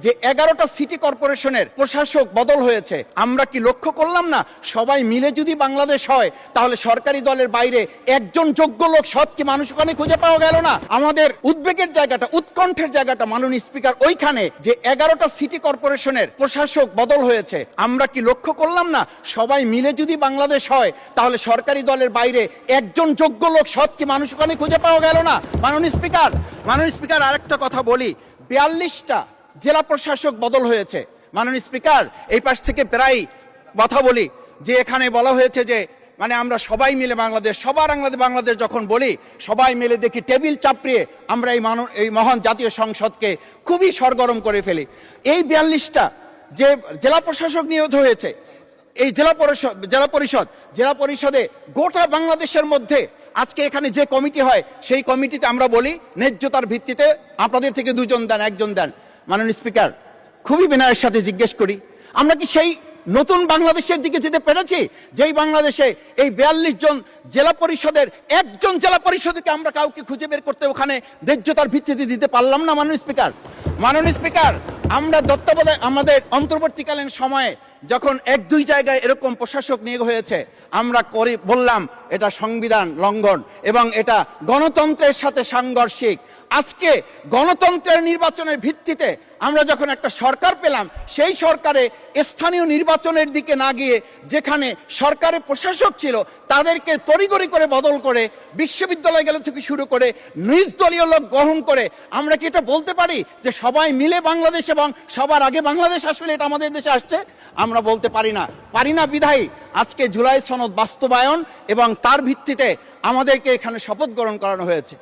যে 11টা সিটি কর্পোরেশনের প্রশাসক বদল হয়েছে, আমরা কি লক্ষ্য করলাম না? সবাই মিলে যদি বাংলাদেশ হয় তাহলে সরকারি দলের বাইরে একজন যোগ্য লোক, সৎ কি মানুষ ওখানে খুঁজে পাওয়া গেল না? আমাদের উদ্বেগের জায়গাটা, উৎকণ্ঠের জায়গাটা মাননীয় স্পিকার ওইখানে, যে 11টা সিটি কর্পোরেশনের প্রশাসক বদল হয়েছে, আমরা কি লক্ষ্য করলাম না? সবাই মিলে যদি বাংলাদেশ হয় তাহলে সরকারি দলের বাইরে একজন যোগ্য লোক, সৎ কি মানুষ ওখানে খুঁজে পাওয়া গেল না? মাননীয় স্পিকার আরেকটা কথা বলি, 42টা জেলা প্রশাসক বদল হয়েছে। মাননীয় স্পিকার, এই পাশ থেকে প্রায় কথা বলি যে এখানে বলা হয়েছে যে আমরা সবাই মিলে বাংলাদেশ, সবার বাংলাদেশ যখন বলি, সবাই মিলে দেখি টেবিল চাপড়িয়ে আমরা এই মহান জাতীয় সংসদকে খুবই সরগরম করে ফেলি। এই 42টা যে জেলা প্রশাসক নিয়োগ হয়েছে, এই জেলা পরিষদে গোটা বাংলাদেশের মধ্যে আজকে এখানে যে কমিটি হয়, সেই কমিটিতে আমরা বলি ন্যায্যতার ভিত্তিতে আপনাদের থেকে 2 জন দেন, 1 জন দেন। মাননীয় স্পিকার, খুবই বিনয়ের সাথে জিজ্ঞেস করি, আমরা কি সেই নতুন বাংলাদেশের দিকে যেতে পেরেছি, যেই বাংলাদেশে এই 42 জন জেলা পরিষদের একজন জেলা পরিষদকে আমরা কাউকে খুঁজে বের করতে ওখানে ন্যায্যতার ভিত্তিতে দিতে পারলাম না? মাননীয় স্পিকার, আমরা তত্ত্বাবধায়ক আমাদের অন্তর্বর্তীকালীন সময়ে যখন 1-2 জায়গায় এরকম প্রশাসক নিয়োগ হয়েছে, আমরা বললাম এটা সংবিধান লঙ্ঘন এবং এটা গণতন্ত্রের সাথে সাংঘর্ষিক। আজকে গণতন্ত্রের নির্বাচনের ভিত্তিতে আমরা যখন একটা সরকার পেলাম, সেই সরকারে স্থানীয় নির্বাচনের দিকে না গিয়ে যেখানে সরকারের প্রশাসক ছিল তাদেরকে তড়িঘড়ি করে বদল করে, বিশ্ববিদ্যালয়গুলো থেকে শুরু করে নিজ দলীয় লোক গ্রহণ করে, আমরা কি এটা বলতে পারি যে সবাই মিলে বাংলাদেশ এবং সবার আগে বাংলাদেশ আসলে এটা আমাদের দেশে আসছে? আমরা বলতে পারি না বিধায়ী আজকে জুলাই সনদ বাস্তবায়ন এবং তার ভিত্তিতে আমাদেরকে এখানে শপথ গ্রহণ করানো হয়েছে।